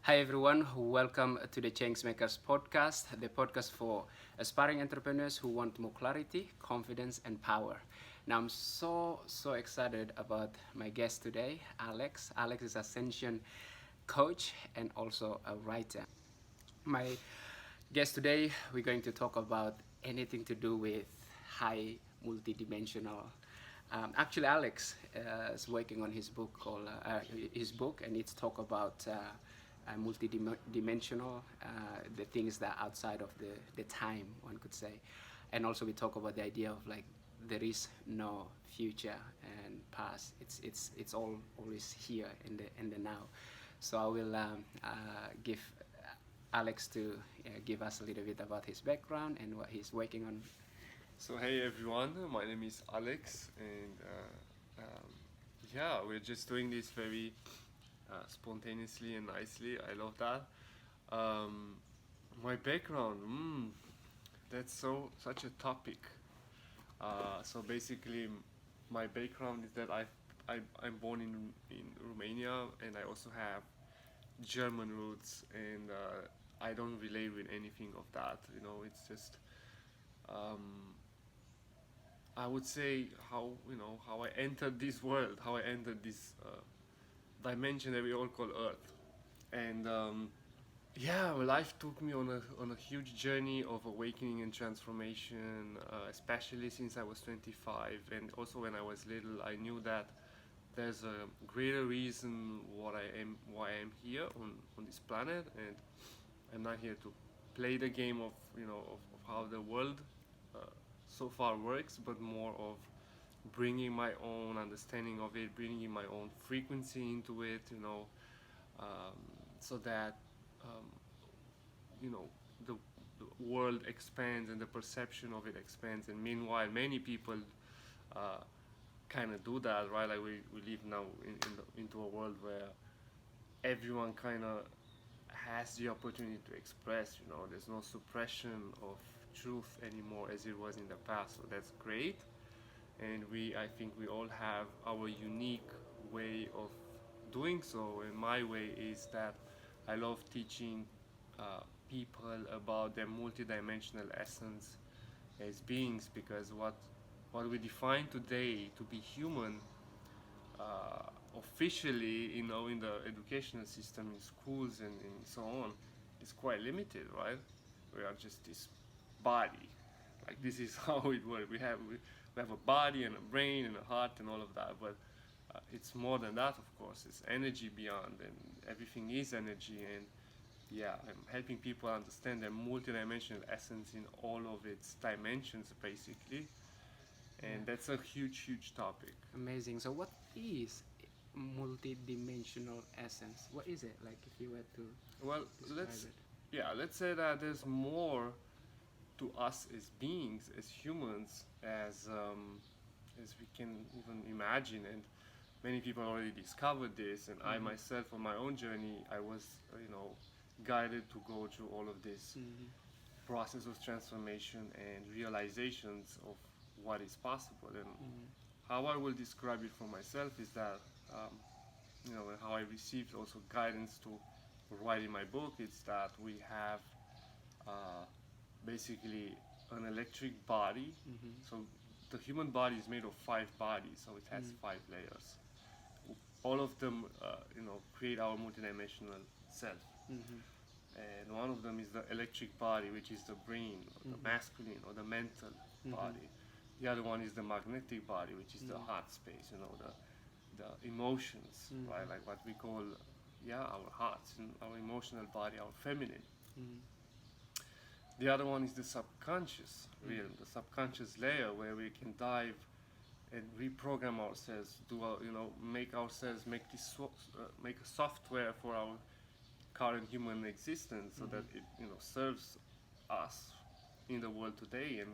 Hi everyone, welcome to the Changemakers podcast, the podcast for aspiring entrepreneurs who want more clarity, confidence, and power. Now I'm so excited about my guest today, Alex. Alex is Ascension coach and also a writer. My guest today, we're going to talk about anything to do with high multidimensional. Alex is working on his book called his book, and it's talk about multidimensional, the things that are outside of the time, one could say, and also we talk about the idea of like there is no future and past. It's all always here in the now. So I will give Alex to give us a little bit about his background and what he's working on. So hey everyone, my name is Alex, and yeah, we're just doing this very spontaneously and nicely. I love that. Um, my background, that's such a topic. So basically, my background is that I'm born in Romania, and I also have German roots, and I don't relate with anything of that. It's just. Um, I would say how I entered this world, how I entered this dimension that we all call Earth, and yeah, life took me on a huge journey of awakening and transformation, especially since I was 25, and also when I was little, I knew that there's a greater reason why I am here on this planet, and I'm not here to play the game of of how the world uh, so far works, but more of bringing my own understanding of it, bringing my own frequency into it, um, so that um, you know the, the world expands and the perception of it expands. And meanwhile, many people uh, kind of do that, right? Like we live now into a world where everyone kind of has the opportunity to express. There's no suppression of truth anymore as it was in the past. So that's great, and I think we all have our unique way of doing so. And my way is that I love teaching people about their multidimensional essence as beings, because what we define today to be human, officially, in the educational system, in schools and so on, is quite limited, right? We are just this body. Like, this is how it works. We have a body and a brain and a heart and all of that, but it's more than that, of course. It's energy beyond, and everything is energy. And yeah, I'm helping people understand their multidimensional essence in all of its dimensions, basically. And Yeah. that's a huge topic. Amazing. So what is multidimensional essence? What is it like if you were to Well, describe it? let's say that there's more to us as beings, as humans, as we can even imagine. And many people already discovered this. And I Mm-hmm. myself, on my own journey, I was, guided to go through all of this Mm-hmm. process of transformation and realizations of what is possible. And Mm-hmm. how I will describe it for myself is that, and how I received also guidance to write in my book, it's that we have uh, basically an electric body. Mm-hmm. So the human body is made of 5 bodies, so it has 5 layers. All of them, create our multidimensional self. Mm-hmm. And one of them is the electric body, which is the brain, or the Mm-hmm. masculine, or the mental Mm-hmm. body. The other one is the magnetic body, which is the Mm-hmm. heart space, the emotions, right? Mm-hmm. Like what we call, yeah, our hearts, and our emotional body, our feminine. Mm-hmm. The other one is the subconscious Mm-hmm. realm, the subconscious layer, where we can dive and reprogram ourselves, make ourselves make a software for our current human existence, so Mm-hmm. that it serves us in the world today, and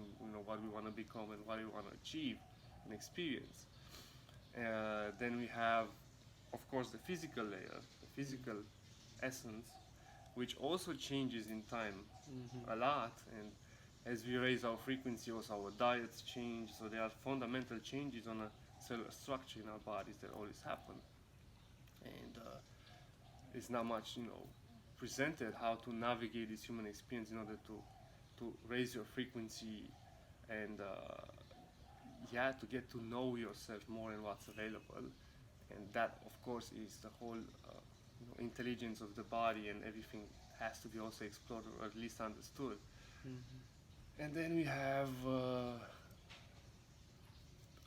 what we want to become and what we want to achieve and experience. Then we have, of course, the physical layer, the physical essence, which also changes in time Mm-hmm. a lot. And as we raise our frequency, also our diets change. So there are fundamental changes on a cellular structure in our bodies that always happen. And it's not much, presented how to navigate this human experience in order to raise your frequency and to get to know yourself more and what's available. And that, of course, is the whole intelligence of the body, and everything has to be also explored or at least understood. Mm-hmm. And then we have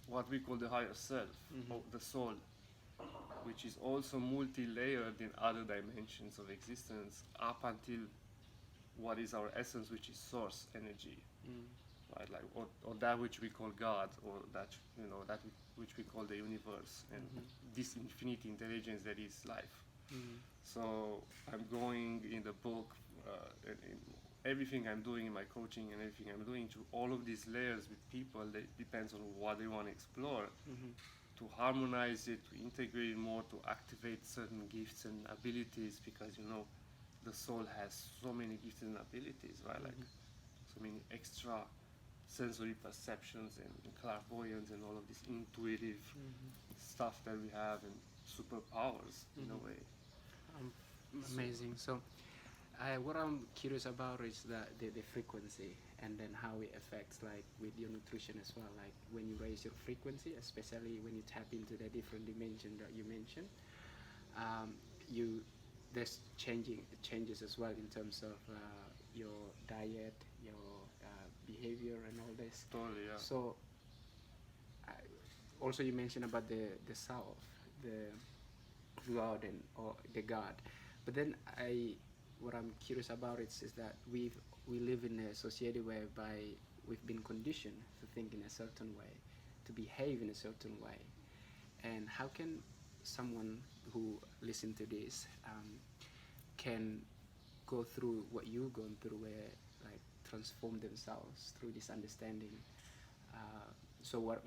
what we call the higher self, or the soul, which is also multi-layered in other dimensions of existence up until what is our essence, which is source energy, right? Like, or that which we call God, or that that which we call the universe, and this infinite intelligence that is life. So I'm going in the book, in everything I'm doing in my coaching and everything I'm doing to all of these layers with people. That depends on what they want to explore, to harmonize it, to integrate it more, to activate certain gifts and abilities, because the soul has so many gifts and abilities, right? Like so many extra sensory perceptions and clairvoyance and all of this intuitive stuff that we have, and superpowers in a way. Amazing. So, what I'm curious about is the frequency, and then how it affects, like, with your nutrition as well. Like, when you raise your frequency, especially when you tap into the different dimension that you mentioned, there's changes as well in terms of your diet, your behavior, and all this. Totally, yeah. So, also you mentioned about the self, the God, or the God, but then what I'm curious about is that we live in a society whereby we've been conditioned to think in a certain way, to behave in a certain way, and how can someone who listen to this can go through what you've gone through, where, like, transform themselves through this understanding? So what,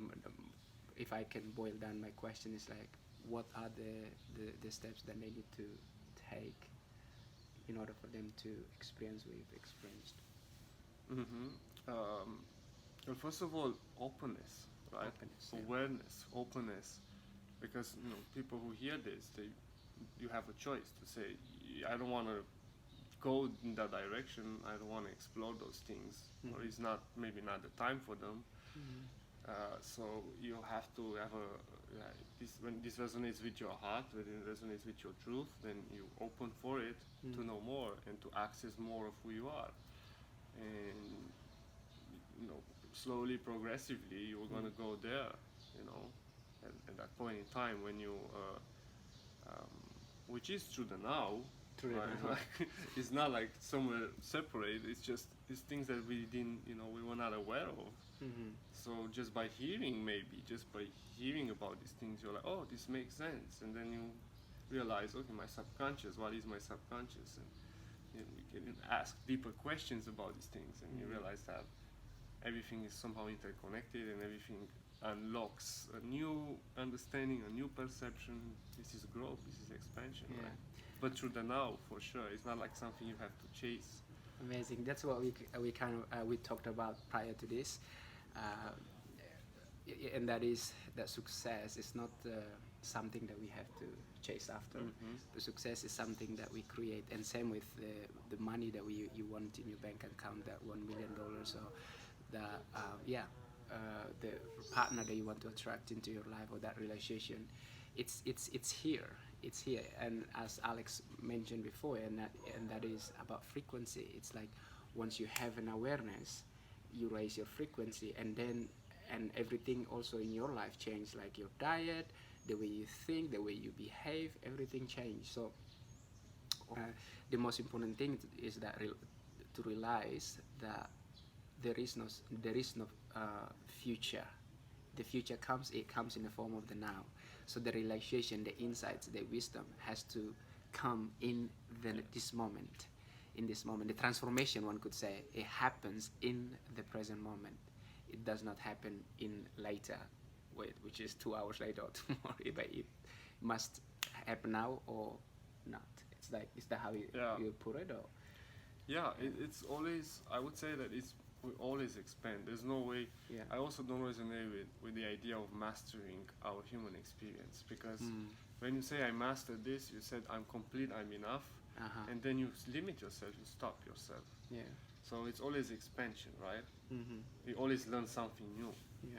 if I can boil down my question, is like, what are the steps that they need to take in order for them to experience what you've experienced? Well, first of all, openness, right? Openness, yeah. Awareness, openness, because people who hear this, you have a choice to say, I don't want to go in that direction. I don't want to explore those things, or it's maybe not the time for them. So you have to have when this resonates with your heart, when it resonates with your truth, then you open for it to know more and to access more of who you are. And slowly, progressively, you're gonna go there. At that point in time when you, which is through the now. Through the right? now. Like, it's not like somewhere separate. It's just these things that we didn't, we were not aware of. So just by hearing about these things, you're like, oh, this makes sense, and then you realize, okay, my subconscious. What is my subconscious? And you can ask deeper questions about these things, and you realize that everything is somehow interconnected, and everything unlocks a new understanding, a new perception. This is growth. This is expansion, Yeah. right? But through the now, for sure. It's not like something you have to chase. Amazing. That's what we kind of we talked about prior to this, and that is that success is not something that we have to chase after. The success is something that we create, and same with the money that you want in your bank account, that $1 million, or the partner that you want to attract into your life, or that relationship. It's here. It's here, and as Alex mentioned before, and that is about frequency. It's like, once you have an awareness, you raise your frequency, and everything also in your life changes, like your diet, the way you think, the way you behave, everything changes. So the most important thing is that to realize that there is no future. The future comes in the form of the now. So the realization, the insights, the wisdom has to come in this moment. In this moment, the transformation, one could say, it happens in the present moment. It does not happen in later, which is 2 hours later or tomorrow. But it must happen now or not. It's like, is that how you put it? Or? Yeah, it's always, I would say that we always expand. There's no way. Yeah. I also don't resonate with the idea of mastering our human experience, because when you say I mastered this, you said I'm complete, I'm enough. and then you limit yourself, you stop yourself. Yeah. So it's always expansion, right? Mm-hmm. You always learn something new. Yeah.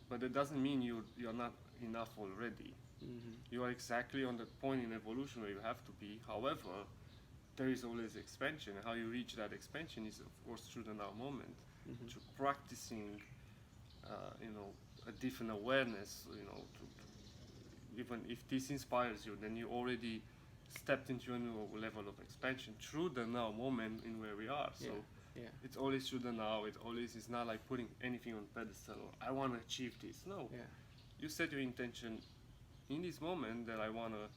But that doesn't mean you're not enough already. Mm-hmm. You are exactly on the point in evolution where you have to be. However, there is always expansion, and how you reach that expansion is, of course, through the now moment, Mm-hmm. through practicing, a different awareness. Even if this inspires you, then you already stepped into a new level of expansion through the now moment in where we are. So Yeah. it's always through the now. It always is not like putting anything on pedestal. Or, I want to achieve this. No, Yeah. you set your intention in this moment that I want to,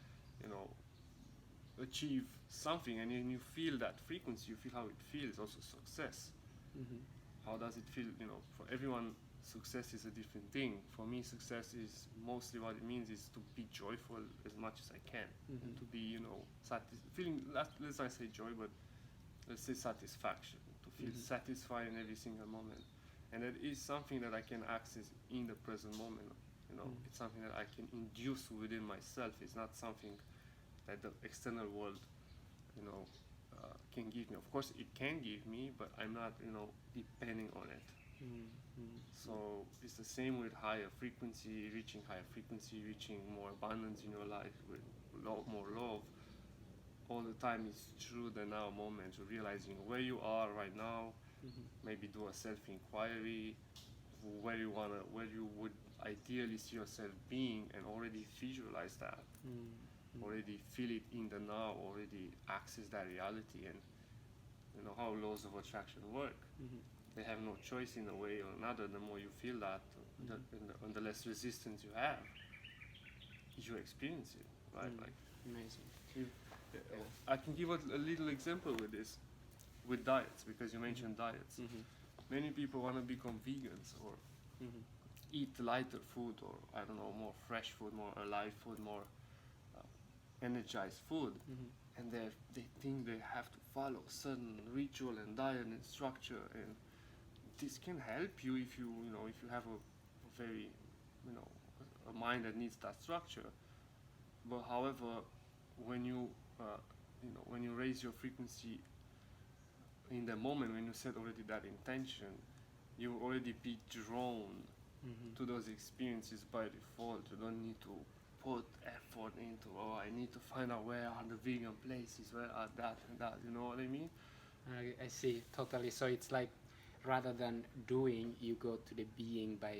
achieve something, and then you feel that frequency. You feel how it feels. Also success. Mm-hmm. How does it feel? For everyone, success is a different thing. For me, success is mostly what it means is to be joyful as much as I can, and to be, feeling. Let's not say joy, but let's say satisfaction. To feel satisfied in every single moment, and that is something that I can access in the present moment. It's something that I can induce within myself. It's not something that the external world, can give me. Of course, it can give me, but I'm not, depending on it. Mm-hmm. So it's the same with higher frequency, reaching higher frequency, reaching more abundance in your life, with more love. All the time is through the now moment, so realizing where you are right now. Maybe do a self-inquiry, where you would ideally see yourself being, and already visualize that. Already feel it in the now, already access that reality, and how laws of attraction work. They have no choice in a way or another. The more you feel that, and the less resistance you have, you experience it, right? Like, amazing. I can give a little example with this, with diets, because you mentioned diets. Many people want to become vegans or eat lighter food, or I don't know, more fresh food, more alive food, more energized food, and they think they have to follow certain ritual and diet and structure, and this can help you if you have a very a mind that needs that structure. But however, when you when you raise your frequency in the moment, when you set already that intention, you already be drawn to those experiences by default. You don't need to put effort into, I need to find out where are the vegan places, where are that and that, you know what I mean? I see, totally. So it's like, rather than doing, you go to the being by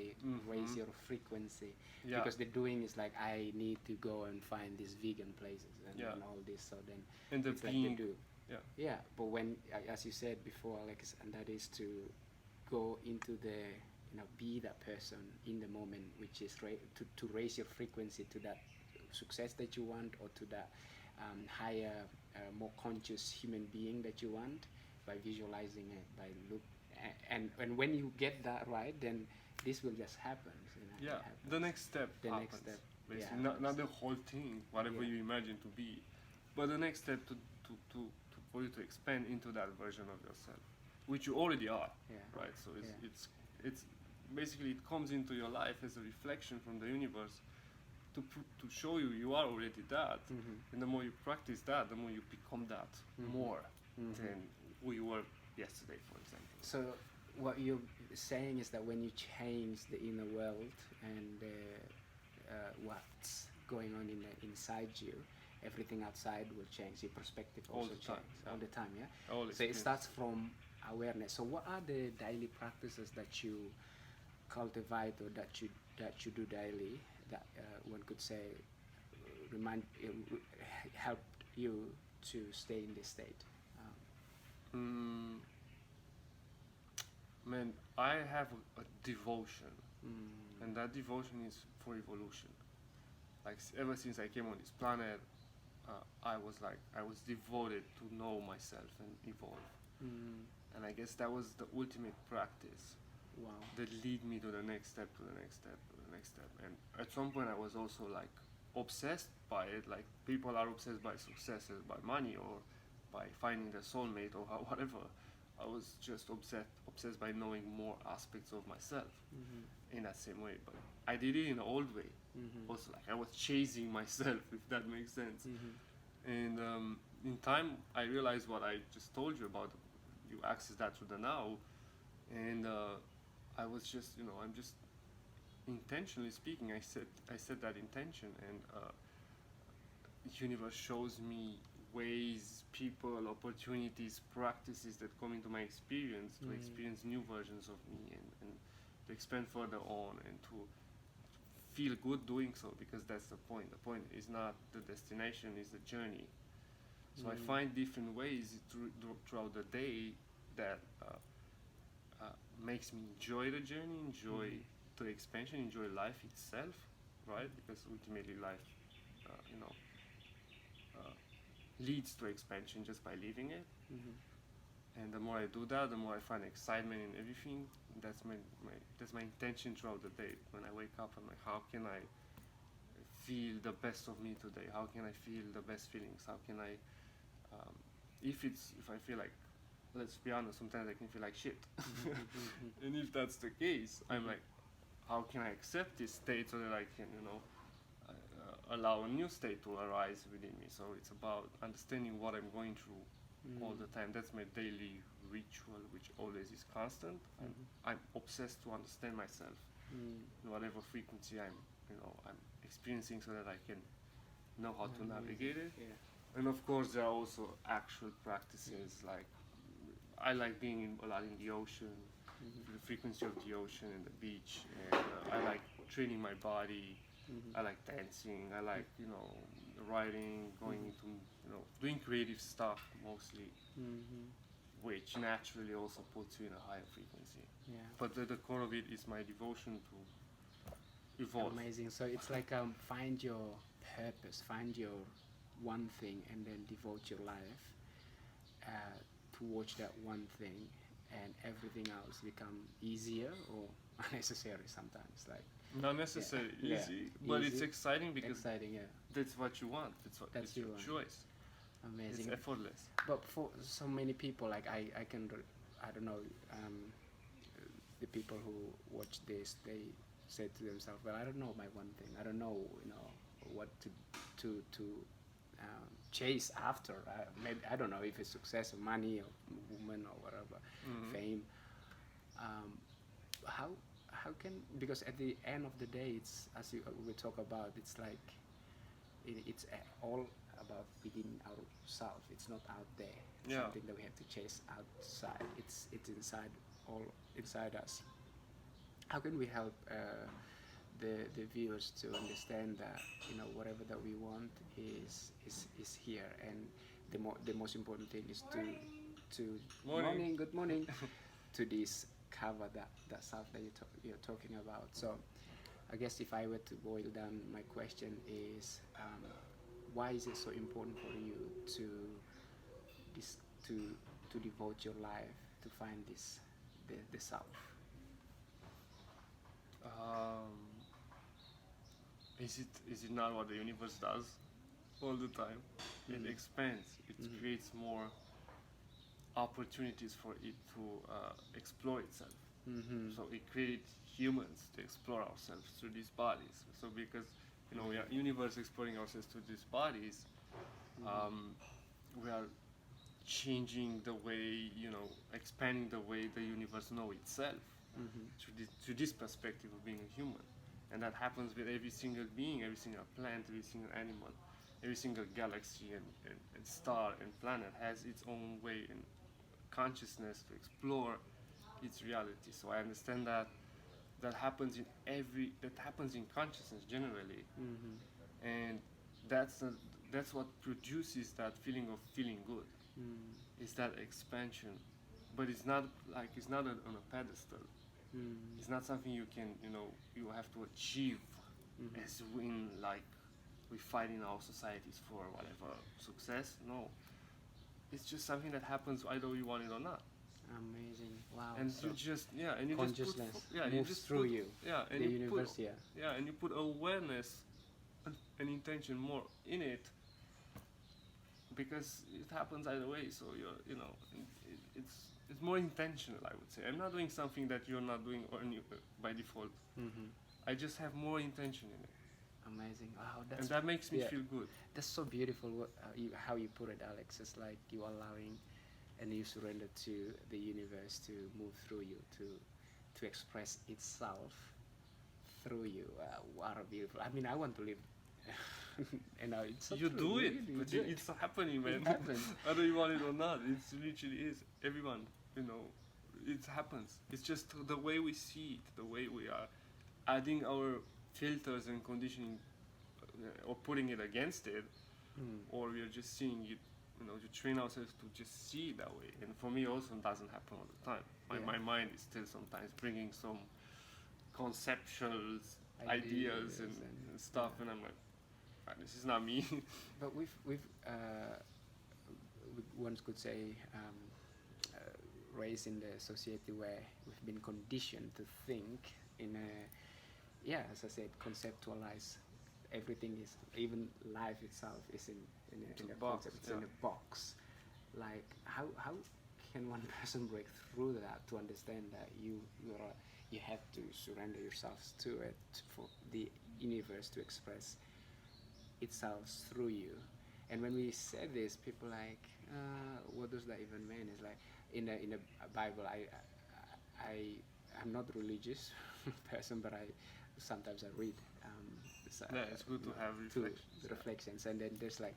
raise your frequency. Yeah. Because the doing is like, I need to go and find these vegan places and all this. So then And the it's being, like the do. Yeah. Yeah, but when, as you said before, Alex, and that is to go into the, be that person in the moment, which is to raise your frequency to that success that you want, or to that higher, more conscious human being that you want, by visualizing it, by look, and when you get that right, then this will just happen. Yeah, it happens. the next step The happens. next step, Basically, yeah, not the whole thing, whatever Yeah. you imagine to be, but the next step to for you to expand into that version of yourself, which you already are, Yeah. right? So it's basically, it comes into your life as a reflection from the universe to show you are already that, and the more you practice that, the more you become that more than who you were yesterday, for example. So what you're saying is that when you change the inner world and what's going on inside you, everything outside will change. Your perspective All also the time, changes yeah. all the time. Yeah. All So it experience. starts from awareness. So what are the daily practices that you cultivate, or that you do daily, that one could say help you to stay in this state? Man, I have a devotion, and that devotion is for evolution. Like, ever since I came on this planet, I was devoted to know myself and evolve. And I guess that was the ultimate practice Wow. that lead me to the next step, to the next step, to the next step. And at some point, I was also like obsessed by it. Like, people are obsessed by successes, by money, or by finding their soulmate, or whatever. I was just obsessed by knowing more aspects of myself in that same way. But I did it in an old way. Also, like, I was chasing myself, if that makes sense. And in time I realized what I just told you about. You access that through the now, and I was just, I'm just intentionally speaking. I said that intention, and universe shows me ways, people, opportunities, practices that come into my experience to experience new versions of me, and to expand further on, and to feel good doing so, because that's the point. The point is not the destination, is the journey. So I find different ways throughout the day that makes me enjoy the journey, enjoy the expansion, enjoy life itself, right? Because ultimately life, you know, leads to expansion just by living it. And the more I do that, the more I find excitement in everything. That's my intention throughout the day. When I wake up, I'm like, how can I feel the best of me today? How can I feel the best feelings? How can I, if I feel like, let's be honest, sometimes I can feel like shit. And if that's the case, I'm like, how can I accept this state so that I can, allow a new state to arise within me? So it's about understanding what I'm going through all the time. That's my daily ritual, which always is constant. I'm obsessed to understand myself in whatever frequency I'm experiencing, so that I can know how to navigate it. Yeah. And of course, there are also actual practices, like I like being a lot in the ocean, the frequency of the ocean and the beach, and I like training my body. I like dancing. I like writing, going into doing creative stuff mostly, which naturally also puts you in a higher frequency. Yeah. But the core of it is my devotion to evolve. Amazing. So it's like find your purpose, find your one thing, and then devote your life towards that one thing, and everything else become easier or unnecessary sometimes. Like Not necessarily Yeah. easy, but it's Easy. exciting because exciting, yeah. that's what you want. That's It's your you want. choice. Amazing. It's effortless. But for so many people, like I don't know, the people who watch this, they say to themselves, well, I don't know my one thing. I don't know, what to chase after. Maybe I don't know if it's success or money or woman or whatever, fame. How can, because at the end of the day, it's as we talk about, it's like it's all about within ourselves. It's not out there. It's Yeah. something that we have to chase outside. It's inside, all inside us. How can we help the viewers to understand that whatever that we want is here, and the most important thing is to Morning. good morning to discover that stuff that you're talking about. So I guess if I were to boil down, my question is, why is it so important for you to devote your life to find the self? Is it not what the universe does all the time? It expands. It creates more opportunities for it to explore itself. So it creates humans to explore ourselves through these bodies. So because we are universe exploring ourselves through these bodies, we are changing the way, expanding the way the universe knows itself through this perspective of being a human. And that happens with every single being, every single plant, every single animal, every single galaxy and star and planet has its own way and consciousness to explore its reality. So I understand that happens in consciousness generally, and that's what produces that feeling of feeling good. It's that expansion, but it's not on a pedestal. It's not something you can you have to achieve as in, like, we fight in our societies for whatever success. No, it's just something that happens either you want it or not. Amazing. Wow. And So you just and you consciousness just put, moves you just through put, you. and The you universe, put, and you put awareness and intention more in it, because it happens either way. So it's more intentional, I would say. I'm not doing something that you're not doing by default. I just have more intention in it. Amazing. Wow, and that's that makes me yeah. feel good. That's so beautiful. How you put it, Alex. It's like you allowing, and you surrender to the universe to move through you, to express itself through you. What a beautiful. I mean, I want to live. It's so You true. do it, You but do it. it's happening, man. It happens. Whether you want it or not, it's literally is. Everyone, it happens. It's just the way we see it, the way we are adding our filters and conditioning, or putting it against it, Mm. or we are just seeing it. To train ourselves to just see it that way. And for me, also, it doesn't happen all the time. Yeah. My mind is still sometimes bringing some conceptual ideas and stuff, yeah. and I'm like, "Ah, this is not me." But we one could say raised in the society where we've been conditioned to think in a, yeah, as I said, conceptualize everything. Is even life itself is in a box, concept. It's yeah. in a box. Like how can one person break through that to understand that you have to surrender yourselves to it for the universe to express itself through you. And when we say this, people like, what does that even mean? It's like in the Bible. I'm not religious person, but I sometimes I read. Yeah, it's good to have two reflections. reflections, and then there's like,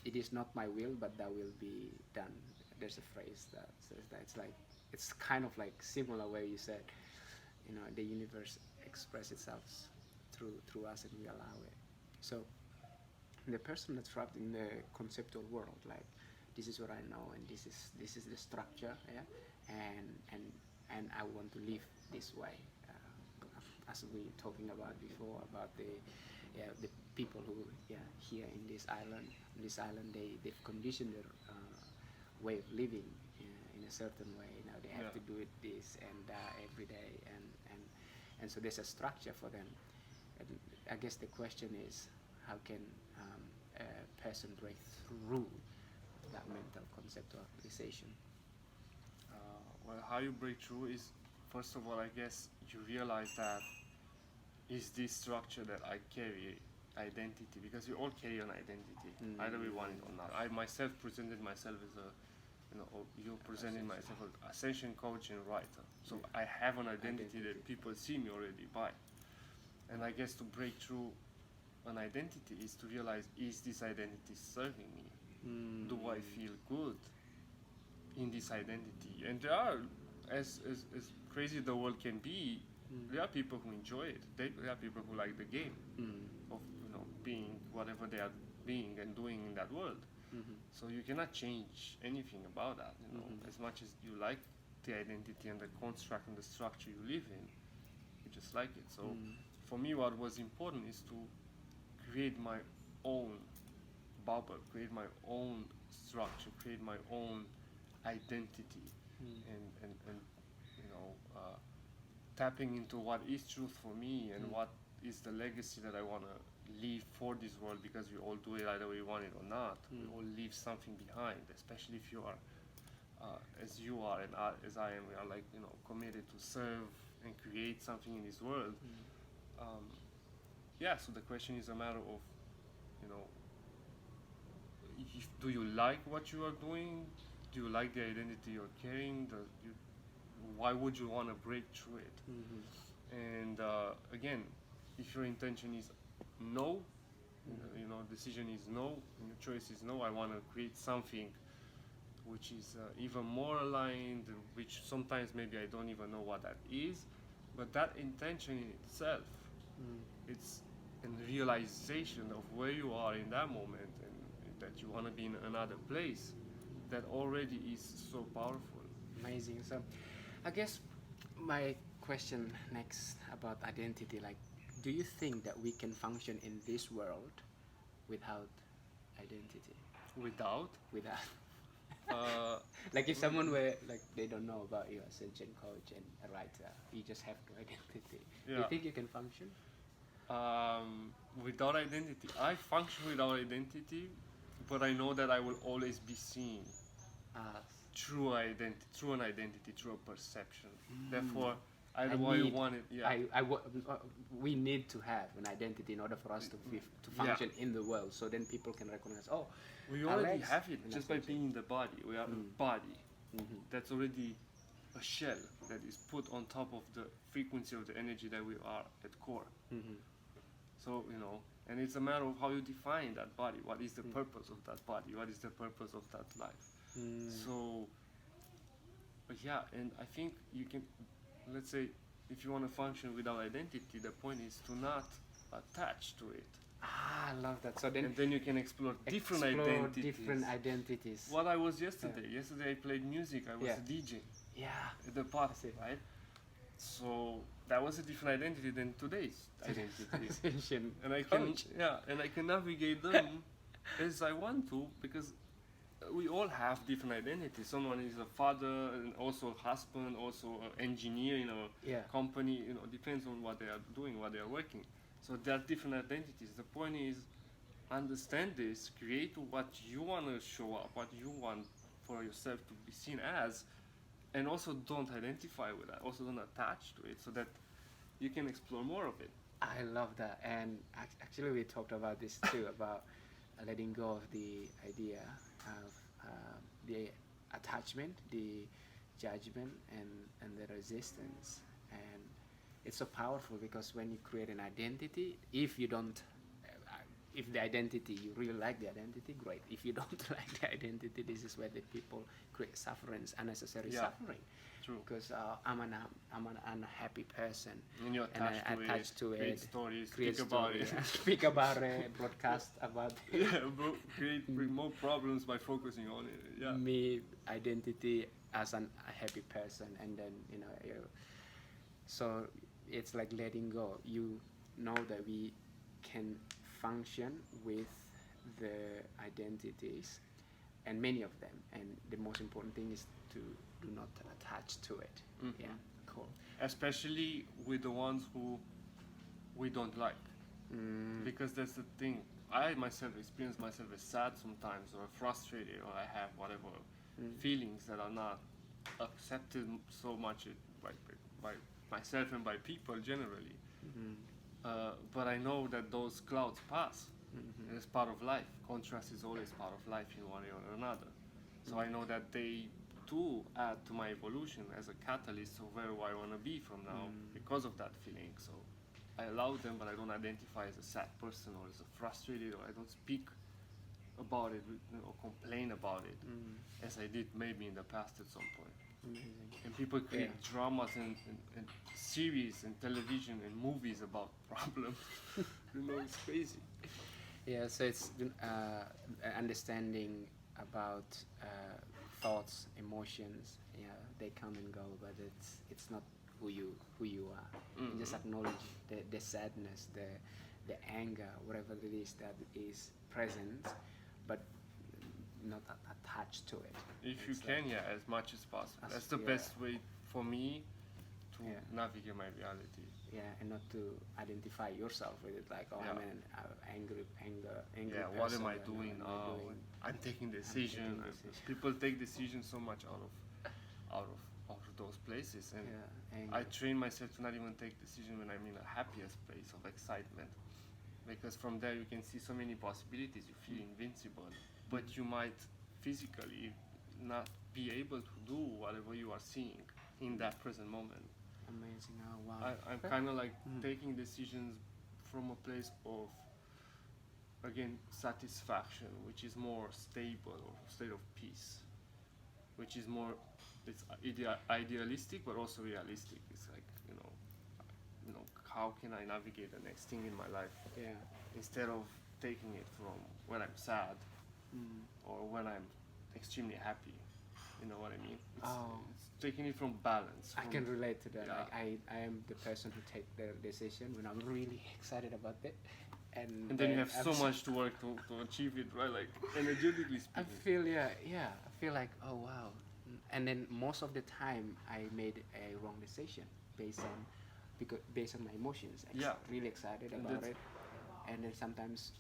it is not my will, but that will be done. There's a phrase that says that. It's kind of like similar where you said, the universe express itself through us, and we allow it. So the person that's trapped in the conceptual world, like, this is what I know, and this is the structure, yeah, and I want to live this way, as we talking about before, about the people who, yeah, here in this island, they've conditioned their way of living in a certain way. Now they have Yeah. to do it this and every day, and so there's a structure for them. And I guess the question is, how can a person break through that mental conceptualization? Well, how you break through is, first of all, I guess you realize that is this structure that I carry identity, because we all carry an identity, either we want it or not. I myself presented myself as a, you presented myself as Ascension coach and writer. So I have an identity that people see me already by. And I guess to break through an identity is to realize, is this identity serving me? Do I feel good in this identity? And there are, as crazy the world can be, there are people who enjoy it. There are people who like the game of being whatever they are being and doing in that world. So you cannot change anything about that. As much as you like the identity and the construct and the structure you live in, you just like it. So for me, what was important is to create my own bubble, create my own structure, create my own identity, and tapping into what is truth for me and what is the legacy that I want to leave for this world, because we all do it either we want it or not. We all leave something behind, especially if you are, as you are and as I am, we are like, committed to serve and create something in this world. So the question is a matter of, do you like what you are doing? Do you like the identity you're carrying? Why would you want to break through it? And again, if your intention is no, decision is no, and your choice is no, I want to create something which is even more aligned, and which sometimes maybe I don't even know what that is, but that intention in itself, it's a realization of where you are in that moment, and that you want to be in another place, that already is so powerful. Amazing. So I guess my question next about identity, like, do you think that we can function in this world without identity? Without? Like, if someone were like, they don't know about you, Ascension coach and a writer, you just have no identity. Do you think you can function? Without identity, I function without identity, but I know that I will always be seen through an identity, through a perception. Therefore, Either I way you need- want it. Yeah. we need to have an identity in order for us to function in the world. So then people can recognize, oh, We already Alex, have it and just by Ascension. being in the body. We are a body. Mhm. That's already a shell that is put on top of the frequency of the energy that we are at core. Mhm. So, and it's a matter of how you define that body. What is the purpose of that body? What is the purpose of that life? So, but yeah, and I think you can, let's say, if you want to function without identity, the point is to not attach to it. I love that. So then And then you can explore different explore identities. different identities. What I was yesterday. Yesterday I played music. I was Yeah. a DJ Yeah. at the party, right? So that was a different identity than today's identity. Ascension And I can, coach. and I can navigate them as I want to, because we all have different identities. Someone is a father and also a husband, also an engineer in a Yeah. company. Depends on what they are doing, what they are working. So there are different identities. The point is, understand this, create what you want to show up, what you want for yourself to be seen as, and also don't identify with that. Also don't attach to it, so that you can explore more of it. I love that. And actually, we talked about this too, about letting go of the idea of the attachment, the judgment, and the resistance. And it's so powerful because when you create an identity, if you don't, if the identity, you really like the identity, great. If you don't like the identity, this is where the people create sufferings, unnecessary Yeah. suffering. True. Because I'm an unhappy person, And you and I attach to it, create stories, create speak about it. stories, speak about it, broadcast about Yeah, bro, bring more problems by focusing on it. Yeah. me identity as a happy person, and then so it's like letting go. You know that we can function with the identities, and many of them, and the most important thing is to do not attach to it. Mhm. Yeah, cool. Especially with the ones who we don't like. Because that's the thing. I myself experience myself as sad sometimes, or frustrated, or I have whatever feelings that are not accepted so much by myself and by people generally. But I know that those clouds pass. And it's part of life. Contrast is always part of life in one way or another. So I know that they too add to my evolution as a catalyst of where I want to be from now because of that feeling. So I allow them, but I don't identify as a sad person or as a frustrated, or I don't speak about it or complain about it as I did maybe in the past at some point. Amazing. And people create Yeah. dramas and series and television and movies about problems. It's crazy. Yeah, so it's understanding about thoughts, emotions. Yeah, they come and go, but it's not who you are. You just acknowledge the sadness, the anger, whatever it is that is present, but not attached to it. If you It's can, as much as possible. As- That's the yeah. best way for me to Yeah. navigate my reality. Yeah, and not to identify yourself with it, like, oh, Yeah. I'm an angry Yeah, person. what am I what doing am I now? doing? I'm taking decisions. decisions. People take decisions so much out of those places, and Yeah, anger. I train myself to not even take decisions when I'm in a happiest place of excitement, because from there you can see so many possibilities. You feel invincible, but you might physically not be able to do whatever you are seeing in that present moment. Amazing. Oh, wow. I'm kind of like taking decisions from a place of, again, satisfaction, which is more stable, or state of peace, which is more, it's idealistic but also realistic. It's like, how can I navigate the next thing in my life Yeah. instead of taking it from when I'm sad or when I'm extremely happy. You know what I mean? It's taking it from balance. I can relate to that. Yeah. Like I am the person who take the decision when I'm really excited about it, And then you have so much to work to achieve it, right? Like, energetically I speaking. feel I feel like, oh wow, and then most of the time I made a wrong decision based on my emotions. Yeah. Really excited And about that's- it, and then sometimes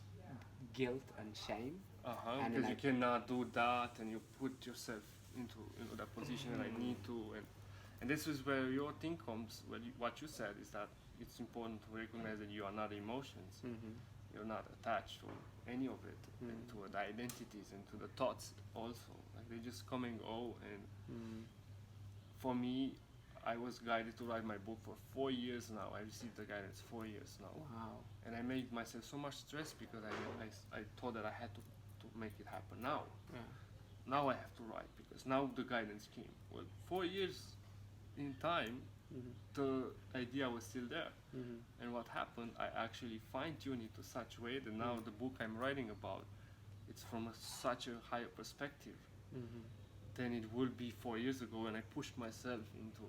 guilt and shame. And Because then you cannot do that, and you put yourself into that position, and I need to, And this is where your thing comes. What you said is that it's important to recognize that you are not emotions. You're not attached to any of it, and to the identities and to the thoughts also. Like they just come and go. And for me, I was guided to write my book for 4 years now. I received the guidance 4 years now. Wow. And I made myself so much stress because I thought that I had to make it happen now. Yeah. Now I have to write because now the guidance came. Well, 4 years in time, the idea was still there. And what happened, I actually fine-tuned it to such a way that now the book I'm writing about, it's from such a higher perspective than it would be 4 years ago when I pushed myself into,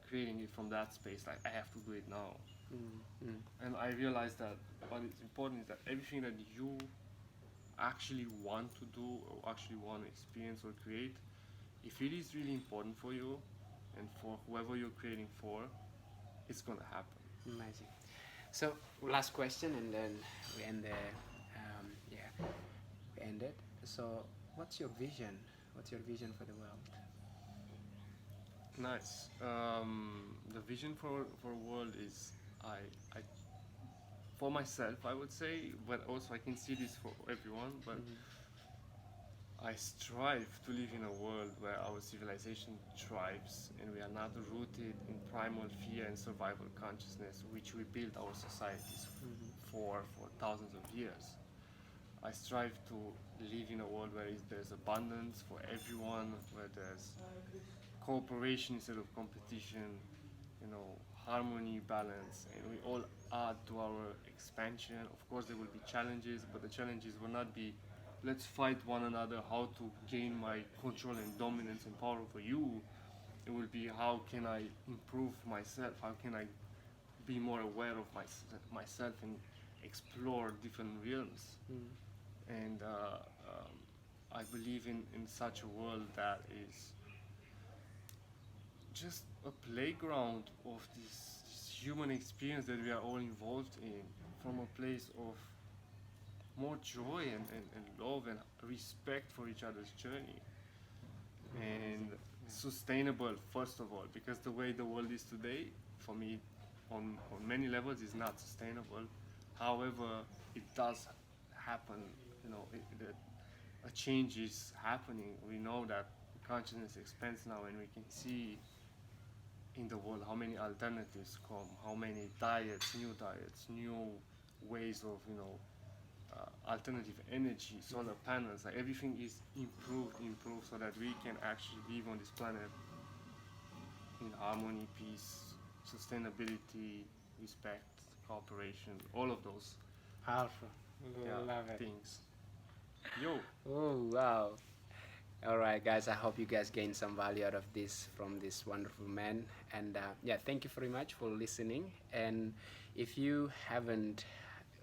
creating it from that space. Like, I have to do it now. And I realized that what is important is that everything that you actually want to do or actually want to experience or create, if it is really important for you and for whoever you're creating for, it's going to happen. Amazing. So last question, and then we end we end it. So what's your vision? What's your vision for the world? Nice. The vision for world is I for myself, I would say, but also I can see this for everyone, but I strive to live in a world where our civilization thrives and we are not rooted in primal fear and survival consciousness, which we built our societies for thousands of years. I strive to live in a world where there's abundance for everyone, where there's cooperation instead of competition, harmony, balance, and we all add to our expansion. Of course, there will be challenges, but the challenges will not be let's fight one another how to gain my control and dominance and power over you. It will be how can I improve myself, how can I be more aware of myself and explore different realms. And I believe in such a world that is just a playground of this human experience that we are all involved in, from a place of more joy and love and respect for each other's journey. And sustainable, first of all, because the way the world is today, for me, on many levels, is not sustainable. However, it does happen, a change is happening. We know that consciousness expands now, and we can see in the world how many alternatives come, how many diets, new ways of, alternative energy, solar panels, like everything is improved so that we can actually live on this planet in harmony, peace, sustainability, respect, cooperation, all of those Powerful. Love it. things. Yo. Oh, wow. All right, guys, I hope you guys gain some value out of this from this wonderful man. And thank you very much for listening. And if you haven't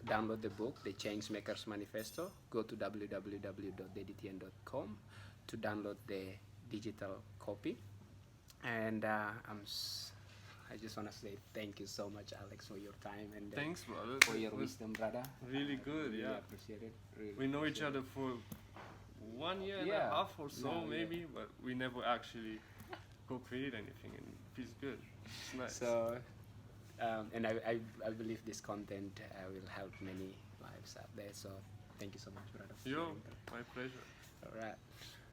downloaded the book, The Changemakers Manifesto, go to www.deditn.com to download the digital copy. And I just want to say thank you so much, Alex, for your time and Thanks, brother. for your wisdom, brother. Really good, Really yeah. appreciate it. Really We know each appreciate other for 1 year and a Yeah. half or so, No, maybe, but we never actually co-created anything, and it feels good. It's nice. So, and I believe this content will help many lives out there. So, thank you so much, brother. for Yo, sharing that. my pleasure. All right.